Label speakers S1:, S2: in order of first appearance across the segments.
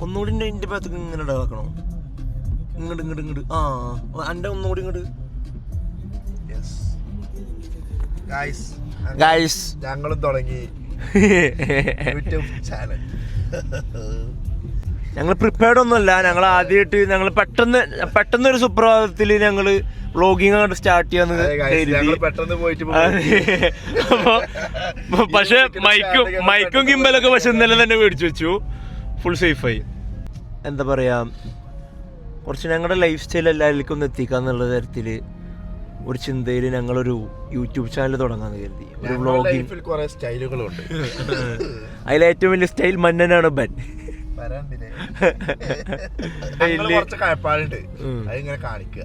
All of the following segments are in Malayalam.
S1: ഒന്നുകൂടി എൻ്റെ ഭാഗത്തേക്ക് ഇങ്ങനെ ഇടാക്കണോ? ഇങ്ങോട്ട് ഇങ്ങോട്ട് ഇങ്ങോട്ട്. ആ എൻ്റെ ഒന്നുകൂടി ഇങ്ങോട്ട്. ഗൈസ്
S2: ഞങ്ങളും തുടങ്ങി യൂട്യൂബ് ചാനൽ.
S1: ഞങ്ങൾ പ്രിപ്പയർഡ് ഒന്നുമല്ല. ഞങ്ങൾ ആദ്യമായിട്ട് ഞങ്ങൾ പെട്ടെന്നൊരു സുപ്രഭാതത്തിൽ ഞങ്ങൾ വ്ളോഗിങ് അങ്ങോട്ട് സ്റ്റാർട്ട് ചെയ്യാന്ന് കരുതി.
S2: പെട്ടെന്ന് പോയിട്ട്
S1: പക്ഷെ മൈക്കും ഗിംബലൊക്കെ പക്ഷെ ഇന്നലെ തന്നെ മേടിച്ചു വെച്ചു. ഫുൾ സേഫായി. എന്താ പറയാ, കുറച്ച് ഞങ്ങളുടെ ലൈഫ് സ്റ്റൈൽ എല്ലാവർക്കും ഒന്ന് എത്തിക്കാന്നുള്ള തരത്തിൽ ഒരു ചിന്തയിൽ ഞങ്ങളൊരു യൂട്യൂബ് ചാനൽ തുടങ്ങാന്ന് കരുതി. ഒരു വ്ളോഗിങ്.
S2: കുറെ സ്റ്റൈലുകളുണ്ട്.
S1: അതിലേറ്റവും വലിയ സ്റ്റൈൽ മന്നനാണ് ബൻ.
S2: കുറച്ച് കഴപ്പാടുണ്ട്, അതിങ്ങനെ കാണിക്കുക.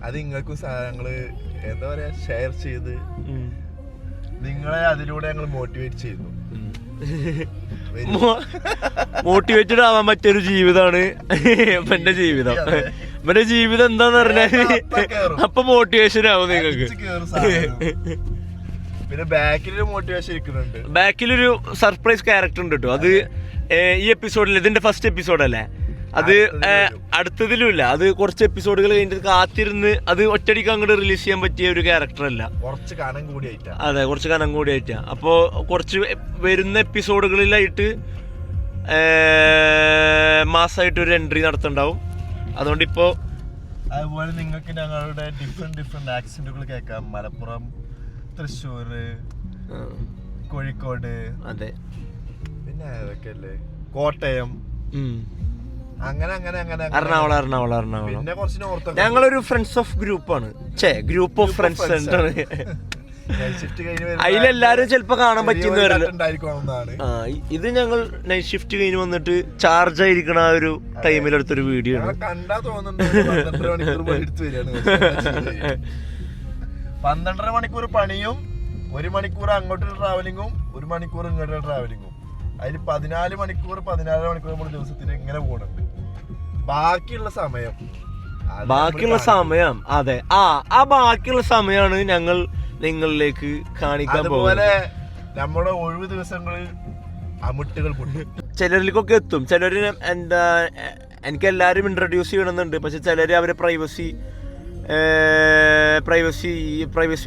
S2: അത് നിങ്ങൾക്കും ഞങ്ങള് എന്താ പറയാ ഷെയർ ചെയ്ത് നിങ്ങളെ അതിലൂടെ ഞങ്ങൾ മോട്ടിവേറ്റ് ചെയ്യുന്നു.
S1: മോട്ടിവേറ്റഡ് ആവാൻ പറ്റിയൊരു ജീവിതമാണ് എന്റെ ജീവിതം. എന്റെ ജീവിതം എന്താന്ന് പറഞ്ഞാല് അപ്പൊ മോട്ടിവേഷൻ ആവും നിങ്ങൾക്ക്.
S2: പിന്നെ ബാക്കിലൊരു മോട്ടിവേഷൻ ഇരിക്കുന്നുണ്ട്.
S1: ബാക്കിലൊരു സർപ്രൈസ് ക്യാരക്ടർ ഉണ്ട് കേട്ടോ. അത് ഈ എപ്പിസോഡിൽ, ഇതിന്റെ ഫസ്റ്റ് എപ്പിസോഡല്ലേ, അത് അടുത്തതിലും ഇല്ല. അത് കുറച്ച് എപ്പിസോഡുകൾ കഴിഞ്ഞിട്ട് കാത്തിരുന്ന് അത് ഒറ്റയടിക്ക് അങ്ങോട്ട് റിലീസ് ചെയ്യാൻ പറ്റിയ ഒരു ക്യാരക്ടർ അല്ല.
S2: കുറച്ച് കനം കൂടിയായിട്ടാ. അതെ,
S1: കുറച്ച് കനം കൂടിയായിട്ടാ. അപ്പോൾ കുറച്ച് വരുന്ന എപ്പിസോഡുകളിലായിട്ട് മാസമായിട്ട് ഒരു എൻട്രി നടത്തുന്നുണ്ടാവും. അതുകൊണ്ട് ഇപ്പോ
S2: അതുപോലെ നിങ്ങൾക്ക് ഞങ്ങളുടെ ഡിഫറെന്റ് ആക്സന്റുകൾ കേൾക്കാം. മലപ്പുറം, തൃശ്ശൂര്, കോഴിക്കോട്,
S1: അതെ,
S2: പിന്നെ അതൊക്കെ അല്ലേ, കോട്ടയം, അങ്ങനെ
S1: എറണാകുളം.
S2: പിന്നെ കുറച്ച്
S1: ഞങ്ങളൊരു ഫ്രണ്ട്സ് ഓഫ് ഗ്രൂപ്പാണ്. Group of friends centre. അതിലെല്ലാരും ചിലപ്പോ കാണാൻ പറ്റുന്ന. ഇത് ഞങ്ങൾ നൈറ്റ് ഷിഫ്റ്റ് കഴിഞ്ഞ് വന്നിട്ട് ചാർജ് ആയിരിക്കണ ആ ഒരു ടൈമിലെടുത്തൊരു വീഡിയോ ആണ്.
S2: 12.5 മണിക്കൂർ പണിയും 1 മണിക്കൂർ അങ്ങോട്ടുള്ള ട്രാവലിങ്ങും 1 മണിക്കൂർ ഇങ്ങോട്ടുള്ള ട്രാവലിങ്ങും. അതിൽ 14 മണിക്കൂർ നമ്മൾ ദിവസത്തിൽ ഇങ്ങനെ പോകുന്നുണ്ട്. ബാക്കിയുള്ള സമയം
S1: അതെ, ആ ബാക്കിയുള്ള സമയമാണ് ഞങ്ങൾ നിങ്ങളിലേക്ക് കാണിക്കാൻ
S2: അതുപോലെ നമ്മുടെ ഒഴിവ് ദിവസങ്ങളിൽ അമുട്ടുകൾ
S1: ചിലരിലേക്കൊക്കെ എത്തും. ചിലര് എന്താ, എനിക്ക് എല്ലാരും ഇൻട്രൊഡ്യൂസ് ചെയ്യണമെന്നുണ്ട്. പക്ഷെ ചിലര് അവരെ പ്രൈവസി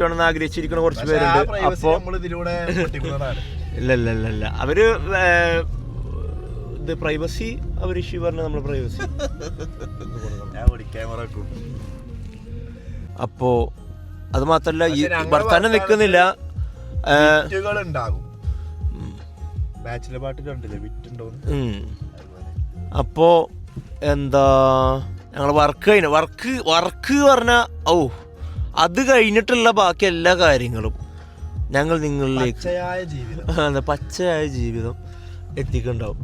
S1: വേണമെന്ന് ആഗ്രഹിച്ചിരിക്കുന്ന കുറച്ച് പേരുണ്ട്. അപ്പൊ ഇല്ല അവര് ഇത് പ്രൈവസി അവർ ഇഷ്യൂ പറഞ്ഞ നമ്മള് പ്രൈവസി. അപ്പോ അത് മാത്രല്ല ഈ ഭർത്താനം നിക്കുന്നില്ല. അപ്പോ എന്താ, ഞങ്ങൾ വർക്ക് പറഞ്ഞ അത് കഴിഞ്ഞിട്ടുള്ള ബാക്കി എല്ലാ കാര്യങ്ങളും ഞങ്ങൾ നിങ്ങളിലേക്ക് പച്ചയായ ജീവിതം എത്തിക്കുന്നുണ്ടാവും.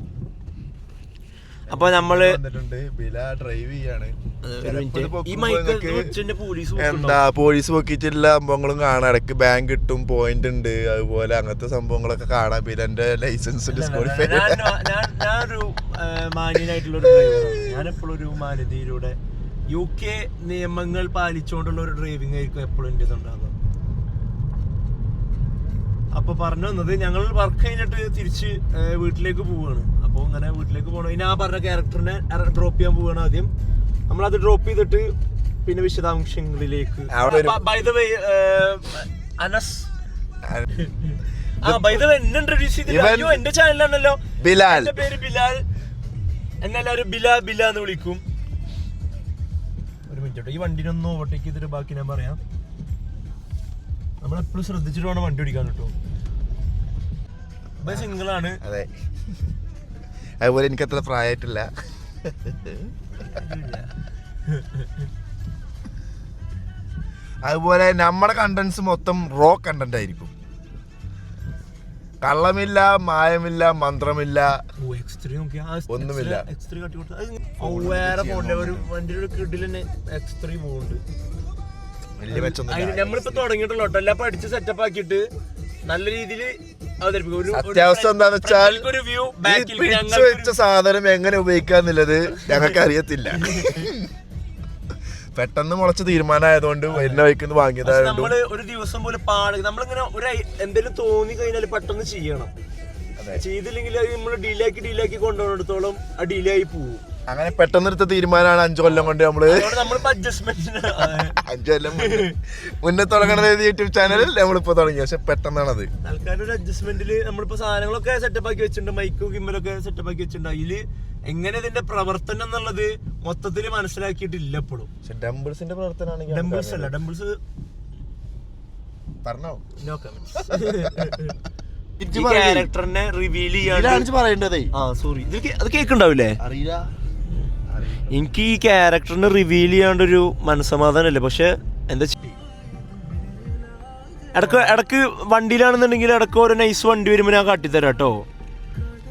S1: അപ്പൊ നമ്മള്
S2: പോലീസ് പൊക്കിയിട്ടുള്ള സംഭവങ്ങളും കാണാം. ഇടയ്ക്ക് ബാങ്ക് കിട്ടും, പോയിന്റ് ഉണ്ട്, അതുപോലെ അങ്ങനത്തെ സംഭവങ്ങളൊക്കെ കാണാം. പിന്നെ എന്റെ ലൈസൻസ് ഡിസ്ക്വാളിഫൈ.
S1: ഞാനൊരു മാന്യനായിട്ടുള്ള ഒരു ഡ്രൈവറാണ്. ഞാനെപ്പോഴും ഒരു മാന്യതയിലൂടെ UK നിയമങ്ങൾ പാലിച്ചുകൊണ്ടുള്ള ഒരു ഡ്രൈവിംഗ് ആയിരിക്കും എപ്പോഴും എൻ്റെ ഉണ്ടാകുന്നത്. അപ്പൊ പറഞ്ഞു വന്നത്, ഞങ്ങൾ വർക്ക് കഴിഞ്ഞിട്ട് തിരിച്ച് വീട്ടിലേക്ക് പോവുകയാണ്. അപ്പോൾ ഇങ്ങനെ വീട്ടിലേക്ക് പോകണം. ഇനി ആ പറഞ്ഞ ക്യാരക്ടറിനെ ഡ്രോപ്പ് ചെയ്യാൻ പോവുകയാണ് ആദ്യം. നമ്മളത് ഡ്രോപ്പ് ചെയ്തിട്ട് പിന്നെ വിശദാംശങ്ങളിലേക്ക്. By the way Anas, by the way എന്നെ ഇൻട്രൊഡ്യൂസ് ചെയ്തില്ല. എന്റെ ചാനലാണല്ലോ, എന്റെ പേര് ബിലാൽ. എന്നെല്ലാവരും ബിലാ എന്ന് വിളിക്കും. ഒരു മിനിറ്റ്, ഈ വണ്ടിനൊന്നും ഓവർടേക്ക് ചെയ്തിട്ട് ബാക്കി ഞാൻ പറയാം. നമ്മളെപ്പോഴും ശ്രദ്ധിച്ചിട്ട് വേണം വണ്ടി ഓടിക്കാൻ കേട്ടോ. സിംഗിളാണ്.
S2: അതെ, അതുപോലെ എനിക്ക് അത്ര പ്രായമായിട്ടില്ല. അതുപോലെ നമ്മുടെ കണ്ടന്റ്സ് മൊത്തം റോ കണ്ടന്റ് ആയിരിക്കും. കള്ളമില്ല, മായമില്ല, മന്ത്രമില്ല, ഒന്നുമില്ല.
S1: നമ്മളിപ്പോ തുടങ്ങിയിട്ടുള്ള എല്ലാം പഠിച്ച് സെറ്റപ്പ് ആക്കിയിട്ട് നല്ല രീതിയിൽ
S2: അത്യാവശ്യം എന്താന്ന് വെച്ചാൽ പിടിച്ചു വെച്ച സാധനം എങ്ങനെ ഉപയോഗിക്കാന്നുള്ളത് ഞങ്ങൾക്ക് അറിയത്തില്ല. പെട്ടെന്ന് മുളച്ച തീരുമാനമായതുകൊണ്ട് എന്നെ വയ്ക്കുന്ന വാങ്ങിയതായത്.
S1: നമ്മള് ഒരു ദിവസം പോലെ നമ്മളിങ്ങനെ ഒരു എന്തെങ്കിലും തോന്നി കഴിഞ്ഞാൽ പെട്ടെന്ന് ചെയ്യണം. ചെയ്തില്ലെങ്കിൽ അത് നമ്മൾ ഡീലാക്കി കൊണ്ടുപോകുന്നിടത്തോളം ആ ഡിലേ ആയി പോകും.
S2: അങ്ങനെ പെട്ടെന്നെടുത്ത തീരുമാനമാണ് 5 കൊല്ലം കൊണ്ട് നമ്മള് 5 കൊല്ലം മുന്നേ തുടങ്ങണ യൂട്യൂബ് ചാനൽ നമ്മളിപ്പോ തുടങ്ങി. പക്ഷെ പെട്ടെന്നാണത്
S1: ആൾക്കാരുടെ ഒരു അഡ്ജസ്റ്റ്മെന്റില് നമ്മളിപ്പോ സാധനങ്ങളൊക്കെ സെറ്റപ്പ് ആക്കി വെച്ചിട്ടുണ്ട്, മൈക്കും ഗിമ്മലൊക്കെ സെറ്റപ്പ് ആക്കി വെച്ചിട്ടുണ്ട്. അതില് എങ്ങനെ ഇതിന്റെ പ്രവർത്തനം എന്നുള്ളത് മൊത്തത്തില് മനസ്സിലാക്കിയിട്ടില്ല ഇപ്പോഴും.
S2: ഡംബിൾസിന്റെ പ്രവർത്തനമാണെങ്കിൽ
S1: ഡംബിൾസ് അല്ല, ഡംബിൾസ്
S2: പറഞ്ഞോ.
S1: No comments. ക്യാരക്ടറിനെ റിവീൽ ചെയ്യാൻ
S2: പറയേണ്ടതേ.
S1: സോറി, അത് കേൾക്കുണ്ടാവില്ലേ?
S2: അറിയില്ല.
S1: എനിക്ക് ഈ ക്യാരക്ടറിനെ റിവീൽ ചെയ്യാണ്ടൊരു മനസ്സമാധാനമല്ലേ. പക്ഷെ എന്താ ഇടക്ക് വണ്ടിയിലാണെന്നുണ്ടെങ്കിൽ ഇടക്ക് ഓരോ നൈസ് വണ്ടി വരുമ്പോൾ ഞാൻ കാട്ടിത്തരാം കേട്ടോ.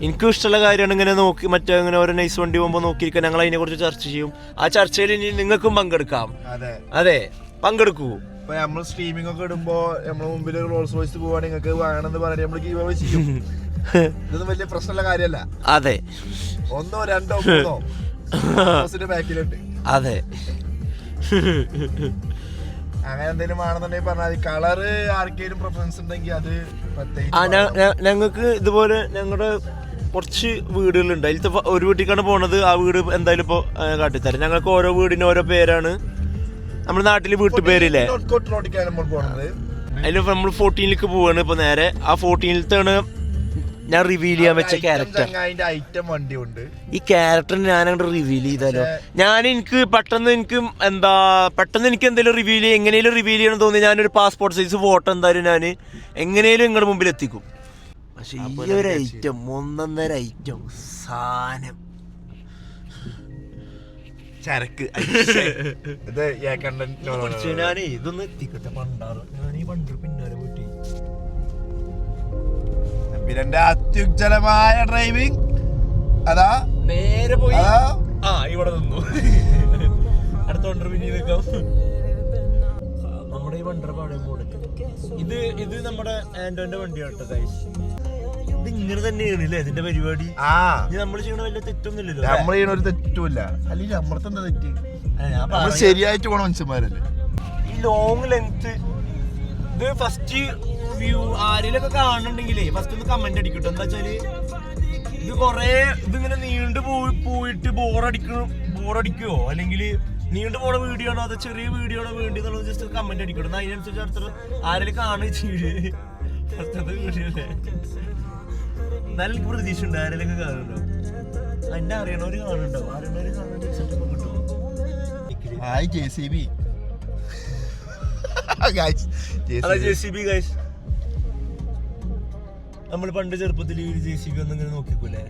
S1: എനിക്കും ഇഷ്ടമുള്ള കാര്യമാണ് ഇങ്ങനെ നോക്കി മറ്റേ ഇങ്ങനെ ഓരോ നൈസ് വണ്ടി പോകുമ്പോൾ നോക്കിയിരിക്കാൻ. ഞങ്ങൾ അതിനെ കുറിച്ച് ചർച്ച ചെയ്യും. ആ ചർച്ചയിൽ ഇനി നിങ്ങൾക്കും പങ്കെടുക്കാം. അതെ, പങ്കെടുക്കൂ.
S2: ഇപ്പൊ നമ്മൾ സ്ട്രീമിംഗ് ഒക്കെ ഇടുമ്പോ നമ്മളെ മുമ്പിൽ റോൾസ് റോയ്സ് പോവാണെങ്കിൽ നിങ്ങൾക്ക് വേണമെന്ന് പറഞ്ഞിട്ട് നമ്മൾ ഗീവ് അവേ ചെയ്യും. ഇതൊന്നും വലിയ പ്രശ്നമുള്ള കാര്യമല്ല.
S1: അതെ,
S2: 1 2 3 ബാക്കിലുണ്ട്.
S1: അതെ,
S2: അങ്ങനെ എന്തെങ്കിലും വേണമെന്നുണ്ടെങ്കിൽ പറഞ്ഞാൽ കളറ് ആർക്കെങ്കിലും പ്രിഫറൻസ് ഉണ്ടെങ്കിൽ അത്
S1: ഞങ്ങൾക്ക് ഇതുപോലെ ഞങ്ങളുടെ കുറച്ച് വീടുകളുണ്ട്. അതിലത്തെ ഒരു വീട്ടിലേക്കാണ് പോണത്. ആ വീട് എന്തായാലും ഇപ്പൊ കാട്ടിത്തരാം. ഞങ്ങൾക്ക് ഓരോ വീടിന് ഓരോ പേരാണ്. നമ്മുടെ നാട്ടില് വീട്ടുപേരില്ലേ, അതിൽ നമ്മൾ 14ലേക്ക് പോവാണ് ഇപ്പൊ നേരെ. ആ 14ത്താണ് ഞാൻ റിവീൽ ചെയ്യാൻ വെച്ച ക്യാരക്ടർ. ഈ ക്യാരക്ടറിന് ഞാൻ അങ്ങോട്ട് റിവീൽ ചെയ്താലോ. എനിക്ക് പെട്ടെന്ന് എന്തെങ്കിലും റിവീൽ ചെയ്യും, എങ്ങനെയും റിവീൽ ചെയ്യണം തോന്നി ഞാനൊരു പാസ്പോർട്ട് സൈസ് ഫോട്ടോ എന്തായാലും ഞാൻ എങ്ങനെയും നിങ്ങളുടെ മുമ്പിൽ എത്തിക്കും. പക്ഷെ ഈ ഒരു ഐറ്റം 1.5 ഐറ്റം സാധനം ചരക്ക് ഞാനേ ഇതൊന്ന് എത്തിക്കട്ടെ. പണ്ടാറ് ഞാൻ ഈ പണ്ട് പിന്നാലെ പോയിട്ട്
S2: പിന്നെ അത്യുജ്വലമായ ഡ്രൈവിംഗ് അതാ
S1: നേരെ പോയി ഇവിടെ നിന്നു. അടുത്ത വണ്ടർ പിന്നെ നിൽക്കാം. നമ്മുടെ ഈ വണ്ടർ പാടേ മോഡൽ ഇത് നമ്മുടെ ആന്റോന്റെ വണ്ടിയാട്ടോ ഗൈസ്. ഇത് ഇങ്ങനെ തന്നെയാണ് അല്ലേ ഇതിന്റെ പരിപാടി. നമ്മൾ ചെയ്യണ വലിയ തെറ്റൊന്നുമില്ലല്ലോ.
S2: നമ്മൾ ചെയ്യണ ഒരു തെറ്റുമില്ല. അല്ലെങ്കിൽ നമ്മളെന്താ തെറ്റ്? നമ്മൾ ശരിയായിട്ട് പോണ മനുഷ്യന്മാരല്ലേ.
S1: ഈ ലോങ് ലെങ്ത് ഇത് ഫസ്റ്റ് വ്യൂ ആരെയൊക്കെ കാണുന്നുണ്ടെങ്കിലേ ഫസ്റ്റ് ഒന്ന് കമന്റ് അടിക്കട്ടോ. എന്താ വെച്ചാല് ഇത് ഇതിങ്ങനെ പോയിട്ട് ബോറടിക്കുവോ അല്ലെങ്കിൽ നീണ്ടു പോണ വീഡിയോ ആണോ അതോ ചെറിയ വീഡിയോ ആണോ വേണ്ടി എന്നുള്ളത് ജസ്റ്റ് കമന്റ് അടിക്കട്ടോ. അതിനനുസരിച്ച് അടുത്ത ആരെങ്കിലും കാണുകയും ചെയ്യേ. അടുത്തത് വീഡിയോ അല്ലേ, നല്ല പ്രതീക്ഷ ഉണ്ട്. ആരെയൊക്കെ കാണുന്നുണ്ടോ? എന്നെ അറിയണവര് കാണുന്നുണ്ടോ? അറിയണവര് കാണാൻ നമ്മൾ പണ്ട് ചെറുപ്പത്തിൽ ഈ JCB ഒന്നും ഇങ്ങനെ നോക്കിക്കൂലേ?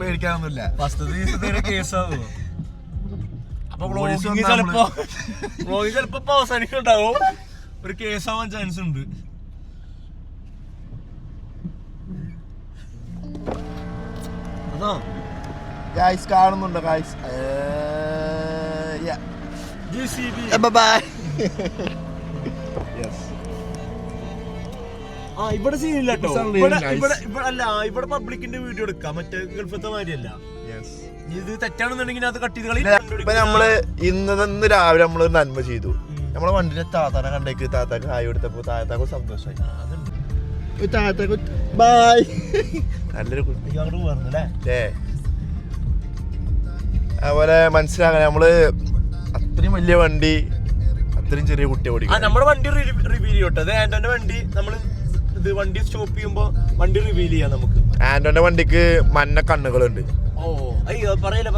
S2: പേടിക്കാനൊന്നുമില്ല.
S1: ഫസ്റ്റ് ദിവസത്തെ കേസാവോ? അപ്പൊ ചിലപ്പോ അവസാനിക്കുണ്ടാവും. ഒരു കേസാവാൻ ചാൻസ് ഉണ്ട്. അതാ
S2: ഗൈസ് കാണുന്നുണ്ടോ ഗൈസ്?
S1: JCB.
S2: ബൈ.
S1: ഇവിടെ സീനില്ല കേട്ടോ. ഇവിടെ പബ്ലിക്കിന്റെ വീഡിയോ എടുക്കാം. മറ്റേ ഗൾഫത്തെ മാതിരിയല്ല. ഇത് തെറ്റാണെന്നുണ്ടെങ്കിൽ അത് കട്ട് ചെയ്ത് കളി.
S2: ഇപ്പൊ നമ്മള് ഇന്ന് രാവിലെ നമ്മള് നന്മ ചെയ്തു. നമ്മളെ വണ്ടിന്റെ താത്താനെ കണ്ടേക്ക് താത്താക്ക് ഹായ് കൊടുത്തപ്പോ താത്താക്ക് സന്തോഷമായി. ബൈ. നല്ലൊരു അതുപോലെ മനസ്സിലാക്കാൻ നമ്മള് അത്രയും വലിയ വണ്ടി അത്രയും ചെറിയ കുട്ടിയെ ഓടിക്കും.
S1: നമ്മുടെ വണ്ടി റിവീൽ ചെയ്യട്ടെ. അത് ആന്റോന്റെ വണ്ടി. നമ്മള് ഇത് വണ്ടി സ്റ്റോപ്പ് ചെയ്യുമ്പോ വണ്ടി റിവീൽ ചെയ്യാം നമുക്ക്.
S2: ആന്റോന്റെ വണ്ടിക്ക് മഞ്ഞ കണ്ണുകളുണ്ട്.
S1: അയ്യോ പറയല്ലേ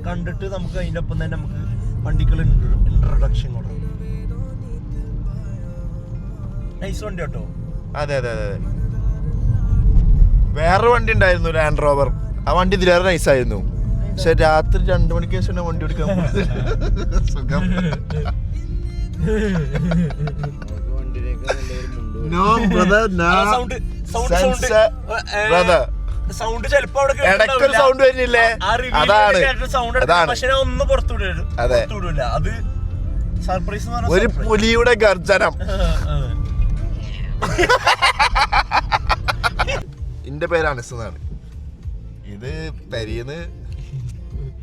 S1: കണ്ടിട്ട് നമുക്ക് അതിന്റെ ഒപ്പം തന്നെ നമുക്ക് വണ്ടിക്കുള്ള ഇൻട്രൊഡക്ഷൻ കൊടുക്കും. നൈസ് വണ്ടി കേട്ടോ.
S2: അതെ അതെ അതെ. വേറൊരു വണ്ടി ഉണ്ടായിരുന്നു, ലാൻഡ് റോവർ. ആ വണ്ടി ഇതിലേറെ നൈസായിരുന്നു. പക്ഷെ രാത്രി 2 മണിക്ക് ശേഷം വണ്ടി എടുക്കാൻ സുഖം.
S1: സൗണ്ട് ചിലപ്പോ
S2: ഇടയ്ക്കൊരു സൗണ്ട് വരുന്നില്ലേ? അതാണ്
S1: ഒന്നും പുറത്തുവിടില്ല. അത് സർപ്രൈസ്.
S2: ഒരു പുലിയുടെ ഗർജനം. എന്റെ പേര് അനസ് എന്നാണ്. ഇത് പെരിയെന്ന്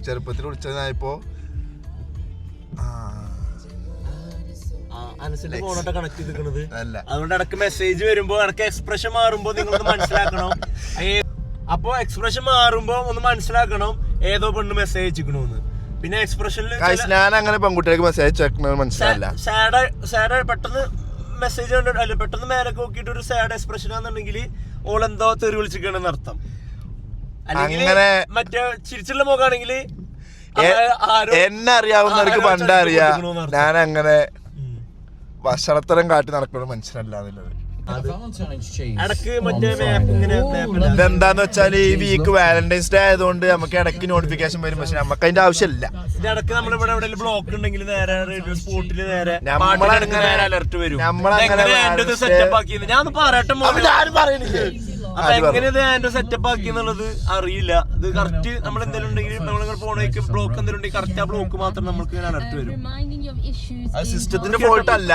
S2: ചെറുപ്പത്തിൽ വിളിച്ചതായപ്പോ
S1: അനസിന്റെ ഫോണോട്ട് കണക്ട് ചെയ്തിരിക്കണത്.
S2: അല്ല,
S1: അതുകൊണ്ട് ഇടക്ക് മെസ്സേജ് വരുമ്പോ ഇടക്ക് എക്സ്പ്രഷൻ മാറുമ്പോ നിങ്ങളൊന്ന് മനസ്സിലാക്കണം. അപ്പൊ എക്സ്പ്രഷൻ മാറുമ്പോ ഒന്ന് മനസ്സിലാക്കണം ഏതോ പെണ്ണ് മെസ്സേജ് അയച്ചിക്കണോന്ന്. പിന്നെ എക്സ്പ്രഷനിൽ
S2: ഞാൻ അങ്ങനെ പെൺകുട്ടികൾക്ക് മെസ്സേജ് അയക്കുന്നത് മനസ്സിലായില്ല.
S1: സാഡ് പെട്ടെന്ന് മെസ്സേജ് കണ്ടിട്ട് അല്ല പെട്ടെന്ന് മേലൊക്കെ നോക്കിയിട്ട് ഒരു സാഡ് എക്സ്പ്രഷൻ ആണെന്നുണ്ടെങ്കിൽ ഓളെന്തോ തെറി വിളിച്ചിരിക്കണെന്ന് അർത്ഥം. അല്ലെങ്കിൽ മറ്റേ ചിരിച്ചുള്ള മുഖാണെങ്കിൽ
S2: എന്നെ അറിയാവുന്നവർക്ക് പണ്ടറിയാ ഞാൻ അങ്ങനെ ഭക്ഷണത്തരം കാട്ടി നടക്കുന്ന മനുഷ്യനല്ല എന്നുള്ളത്. ഇതെന്താന്ന് വെച്ചാല് ഈ വീക്ക് വാലന്റൈൻസ് ഡേ ആയതുകൊണ്ട് നമുക്ക് ഇടയ്ക്ക് നോട്ടിഫിക്കേഷൻ വരും. പക്ഷെ നമുക്ക് അതിന്റെ ആവശ്യമില്ല.
S1: ഇടയ്ക്ക് നമ്മളിവിടെ എവിടെയെങ്കിലും ബ്ലോക്ക് ഉണ്ടെങ്കിൽ നേരെ റേഡിയോ സ്പോട്ടിൽ നേരെ അലർട്ട് വരും.
S2: നമ്മളങ്ങനെ
S1: സെറ്റപ്പ് ആക്കി ഞാൻ പറയട്ടെ അപ്പൊ എങ്ങനെ ഇത് സെറ്റപ്പ് ആക്കി എന്നുള്ളത് അറിയില്ല. ഇത് കറക്റ്റ് നമ്മൾ എന്തെങ്കിലും ഉണ്ടെങ്കിൽ നമ്മൾ ഫോണിലേക്ക് ബ്ലോക്ക് എന്തെങ്കിലും ഉണ്ടെങ്കിൽ കറക്റ്റ് ആ ബ്ലോക്ക് മാത്രം നമുക്ക് അലർട്ട് വരും.
S2: സിസ്റ്റത്തിന്റെ ഫോൾട്ട് അല്ല.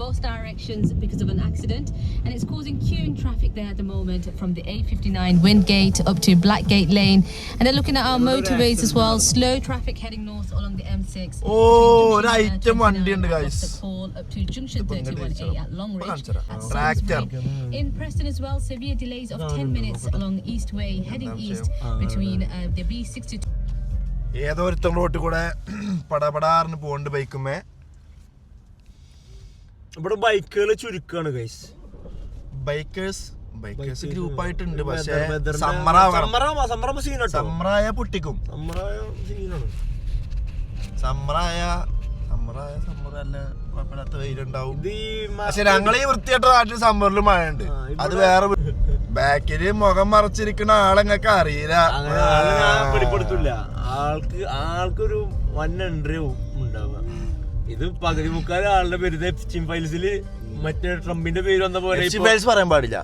S3: both directions because of an accident, and it's causing queuing traffic there at the moment from the A59 Windgate up to Blackgate Lane, and they're looking at our motorways as well. Slow traffic heading north along the M6.
S2: ഒരു ഐറ്റം വണ്ടി ഉണ്ട് guys.
S3: Up to junction 31A at Longridge.
S2: Tractor
S3: In Preston as well, severe delays of 10 minutes along East Way heading east between the B62.
S2: ഏതോ ഒരുത്തം റോട്ടിൽ കൂടെ പടപടാറിന് പോണ്ട് ബൈക്കുമേ.
S1: ഇവിടെ ബൈക്കുകൾ ചുരുക്കാണ് ഗൈസ്.
S2: ബൈക്കേഴ്സ് ഗ്രൂപ്പായിട്ടുണ്ട്. പക്ഷേ സമ്മറായ പൊട്ടിക്കും. സമ്മറായ കുഴപ്പമില്ലാത്ത വെയിലുണ്ടാവും. പക്ഷെ ഞങ്ങൾ ഈ വൃത്തിയായിട്ട നാട്ടിൽ സമ്മറിൽ മഴ ഉണ്ട്. അത് വേറെ. ബാക്കില് മുഖം മറച്ചിരിക്കുന്ന ആളെങ്ങൾക്ക് അറിയില്ല.
S1: വെളിപ്പെടുത്തില്ല. ആൾക്കൊരു വൻ എൻട്രി ഉണ്ടാവുക. ഇത് പകുതി മുക്കാൽ ആളുടെ പേര് എഫ്സ്റ്റീൻ ഫയൽസിൽ മറ്റേ ട്രംപിന്റെ പേര് വന്ന പോലെ
S2: ഫയൽസ് പറയാൻ പാടില്ല.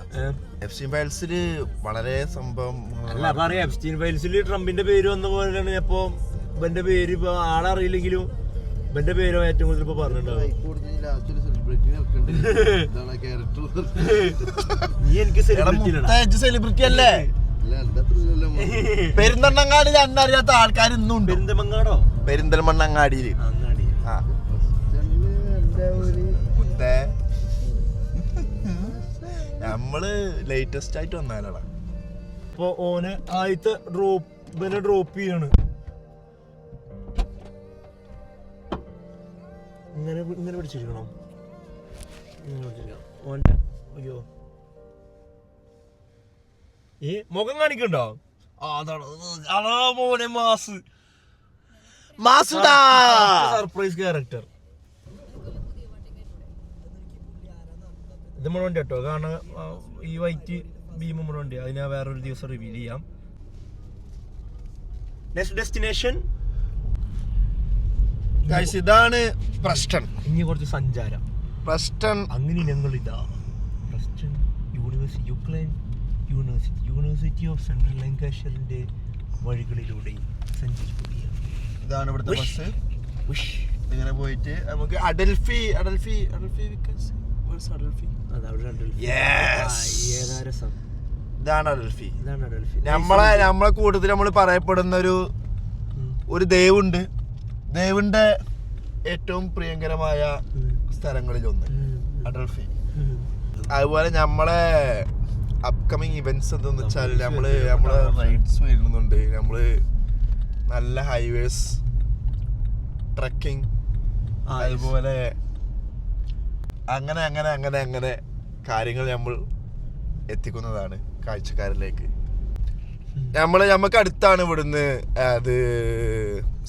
S2: എഫ്സ്റ്റീൻ ഫയൽസിൽ വളരെ സംഭവം
S1: അല്ല പറയാം. എഫ്സ്റ്റീൻ ഫയൽസിൽ ട്രംപിന്റെ പേര് വന്ന പോലെയാണ്. ഇപ്പൊ ഇവന്റെ പേര് ഇപ്പൊ ആളറിയില്ലെങ്കിലും ഇവന്റെ പേരോ ഏറ്റവും കൂടുതൽ ഇപ്പൊ പറഞ്ഞിട്ടുണ്ടാവും. നീ എനിക്ക്
S2: സെലിബ്രിറ്റി അല്ലേ? പെരിന്തൽമണ്ണങ്ങാടിയിൽ അന്നറിയാത്ത ആൾക്കാർ ഇന്നും ഉണ്ട്. പെരിന്തൽമണ്ണങ്ങാടിയില് നമ്മള് ലേറ്റസ്റ്റ് ആയിട്ട് വന്നാലടാ.
S1: അപ്പൊ ഓന് ആദ്യത്തെ ഡ്രോപ്പ് ചെയ്യാണ്. ഇങ്ങനെ പിടിച്ചിരിക്കണം. ഓന്റെ അയ്യോ ഈ മുഖം കാണിക്കണ്ടോ? അതാ മോനെ സർപ്രൈസ് ക്യാരക്ടർ. ഇത് നമ്മുടെ വണ്ടി കേട്ടോ. കാരണം ഈ വൈറ്റ് ബീം നമ്മുടെ വണ്ടി. അതിനെ വേറൊരു ദിവസം റിവീൽ ചെയ്യാം. നെക്സ്റ്റ് ഡെസ്റ്റിനേഷൻ
S2: ഇതാണ് പ്രസ്റ്റൺ.
S1: ഇനി കുറച്ച് സഞ്ചാരം.
S2: പ്രസ്റ്റൺ
S1: അങ്ങനെ ഞങ്ങൾ ഇതാ പ്രസ്റ്റൺ യൂണിവേഴ്സിറ്റി ഓഫ് സെൻട്രൽ ലങ്കാഷറിന്റെ വഴികളിലൂടെ സഞ്ചരിക്കുകയാണ്.
S2: ഇതാണ് ഇവിടുത്തെ ബസ്. ഇങ്ങനെ പോയിട്ട് നമുക്ക് അഡൽഫി ഇതാണ് അഡൽഫി. നമ്മളെ കൂട്ടത്തിൽ നമ്മൾ പറയപ്പെടുന്ന ഒരു ദേവുണ്ട്. ദേവിന്റെ ഏറ്റവും പ്രിയങ്കരമായ സ്ഥലങ്ങളിൽ ഒന്ന് അഡൽഫി. അതുപോലെ നമ്മളെ അപ്കമിങ് ഇവന്റ്സ് എന്താന്ന് വെച്ചാൽ നമ്മളെ റൈഡ്സ് വരുന്നുണ്ട്. നമ്മള് നല്ല ഹൈവേസ്, ട്രക്കിംഗ്, അതുപോലെ അങ്ങനെ കാര്യങ്ങൾ നമ്മൾ എത്തിക്കുന്നതാണ് കാഴ്ചക്കാരിലേക്ക്. നമുക്ക് അടുത്താണ് ഇവിടുന്ന്. അത്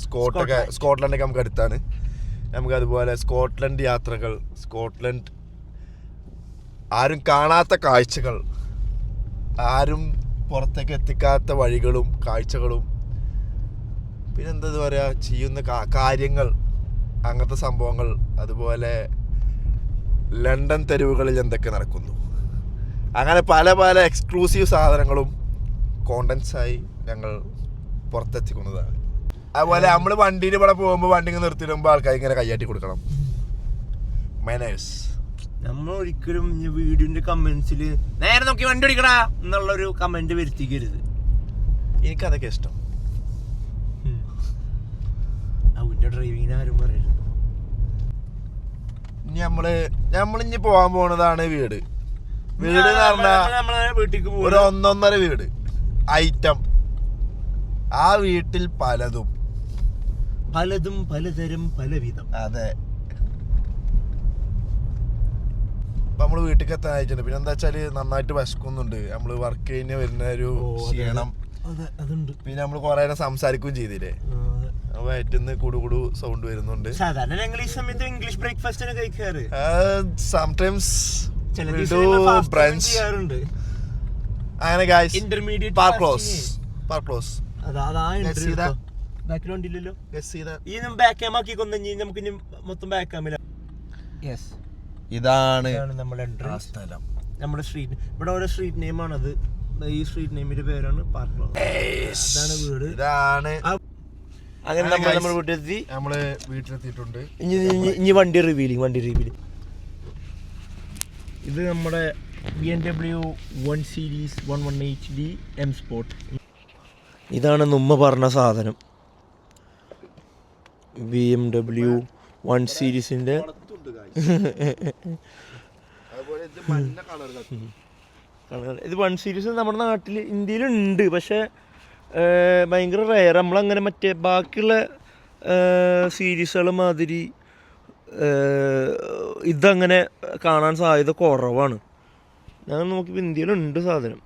S2: സ്കോട്ട്ലൻഡൊക്കെ നമുക്ക് അടുത്താണ്. നമുക്ക് അതുപോലെ സ്കോട്ട്ലൻഡ് യാത്രകൾ, സ്കോട്ട്ലൻഡ് ആരും കാണാത്ത കാഴ്ചകൾ, ആരും പുറത്തേക്ക് എത്തിക്കാത്ത വഴികളും കാഴ്ചകളും, പിന്നെന്താ പറയുക, ചെയ്യുന്ന കാര്യങ്ങൾ, അങ്ങനത്തെ സംഭവങ്ങൾ. അതുപോലെ ലണ്ടൻ തെരുവുകളിൽ എന്തൊക്കെ നടക്കുന്നു, അങ്ങനെ പല പല എക്സ്ക്ലൂസീവ് സാധനങ്ങളും കോണ്ടൻസായി ഞങ്ങൾ പുറത്തെത്തിക്കുന്നതാണ്. അതുപോലെ നമ്മൾ വണ്ടിയിൽ ഇവിടെ പോകുമ്പോൾ വണ്ടി നിർത്തിയിടുമ്പോൾ ആൾക്കാർ ഇങ്ങനെ കയ്യാട്ടി കൊടുക്കണം. മാനേഴ്സ്.
S1: നമ്മൾ ഒരിക്കലും വീഡിയോന്റെ കമന്റ്സിൽ നേരെ നോക്കി വണ്ടി ഓടിക്കടാ എന്നുള്ളൊരു കമന്റ് വരുത്തിക്കരുത്.
S2: എനിക്കതൊക്കെ ഇഷ്ടം.
S1: അവന്റെ ഡ്രൈവിങ്ങിന് ആരും പറയരുത്.
S2: ഇനി നമ്മളിഞ്ഞി പോകാൻ പോണതാണ് വീട് എന്ന് പറഞ്ഞാൽ
S1: വീട്ടിലേക്ക്
S2: ഒരു 1.5 വീട് ഐറ്റം. ആ വീട്ടിൽ പലതും
S1: പലതരം പലവിധം.
S2: അതെ, ഇപ്പൊ നമ്മള് വീട്ടിലേക്ക് എത്താൻ അയച്ചിട്ടുണ്ട്. പിന്നെ എന്താ വെച്ചാല് നന്നായിട്ട് വിശക്കുന്നുണ്ട്. നമ്മള് വർക്ക് കഴിഞ്ഞ് വരുന്ന ഒരു ക്ഷീണം. പിന്നെ നമ്മള് കൊറേ നേരം സംസാരിക്കുകയും ചെയ്തില്ലേ, വയറ്റിന്ന് കുടുകുടു സൗണ്ട് വരുന്നുണ്ട്.
S1: സാധാരണ ഞങ്ങൾ ഈ സമയത്ത് ഇംഗ്ലീഷ് ബ്രേക്ക്ഫാസ്റ്റ് കഴിക്കാറ്.
S2: സംടൈംസ്
S1: ചെയ്യാറുണ്ട്.
S2: അങ്ങനെ guys,
S1: intermediate
S2: park close.
S1: Background ഇല്ലല്ലോ. ഈ ബാക്ക് ക്യാം ആക്കി കൊന്നു നമുക്ക് ഇനി മൊത്തം ബാക്ക് ക്യാമില.
S2: ഇതാണ്
S1: നമ്മുടെ എൻട്രൻസ് സ്ഥലം. നമ്മുടെ സ്ട്രീറ്റ്, ഇവിടെ ഓരോ സ്ട്രീറ്റ് നെയിം ആണത്. ഈ സ്ട്രീറ്റ് നെയിമിന്റെ പേരാണ് പാർക്ക് ക്ലോസ്. ഇതാണ് വീട്.
S2: ഇതാണ്.
S1: അങ്ങനെ നമ്മൾ വീട്ടിലെത്തി.
S2: നമ്മള് വീട്ടിലെത്തിയിട്ടുണ്ട്.
S1: ഇനി വണ്ടി റിവീലിംഗ്. ഇത് നമ്മുടെ BMW 1 Series 118D M Sport. ഇതാണ് നമ്മ പറഞ്ഞ സാധനം. BMW 1 സീരീസിന്റെ ഇത് 1 സീരീസ് നമ്മുടെ നാട്ടിൽ ഇന്ത്യയിലുണ്ട്, പക്ഷെ ഭയങ്കര റെയർ. നമ്മളങ്ങനെ മറ്റേ ബാക്കിയുള്ള സീരീസുകൾ മാതിരി ഇതങ്ങനെ കാണാൻ സാധ്യത കുറവാണ്. ഞാൻ നോക്കിയപ്പോൾ ഇന്ത്യയിലുണ്ട് സാധനം.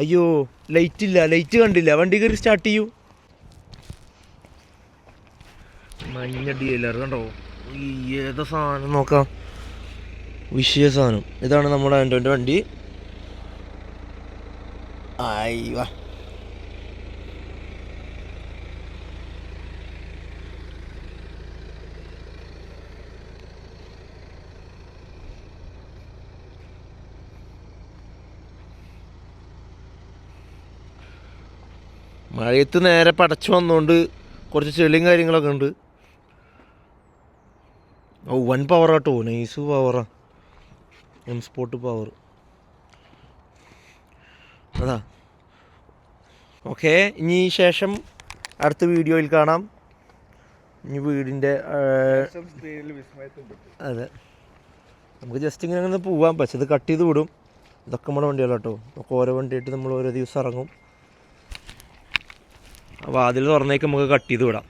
S1: അയ്യോ, ലൈറ്റ് കണ്ടില്ല. വണ്ടി കയറി സ്റ്റാർട്ട് ചെയ്യൂ. മഞ്ഞ DLR കണ്ടോ? ഏതാ സാധനം നോക്കാം. വിഷയ സാധനം. ഇതാണ് നമ്മുടെ ആൻറ്റോൻ്റെ വണ്ടി. ആയിവാ, മഴയത്ത് നേരെ പടച്ചു വന്നുകൊണ്ട് കുറച്ച് ചെളിയും കാര്യങ്ങളൊക്കെ ഉണ്ട്. വൻ പവറാട്ടോ, നൈസ് പവറാ. M Sport power. അതാ ഓക്കെ. ഇനി ശേഷം അടുത്ത വീഡിയോയിൽ കാണാം. ഇനി വീടിൻ്റെ അതെ, നമുക്ക് ജസ്റ്റ് ഇങ്ങനെ അങ്ങനെ പോവാം. പക്ഷെ ഇത് കട്ട് ചെയ്ത് വിടും. ഇതൊക്കെ നമ്മുടെ വണ്ടികളാട്ടോ. നമുക്ക് ഓരോ വണ്ടിയായിട്ട് നമ്മൾ ഓരോ ദിവസം ഇറങ്ങും. അപ്പോൾ അതിൽ തുറന്നേക്ക് നമുക്ക് കട്ട് ചെയ്ത് വിടാം.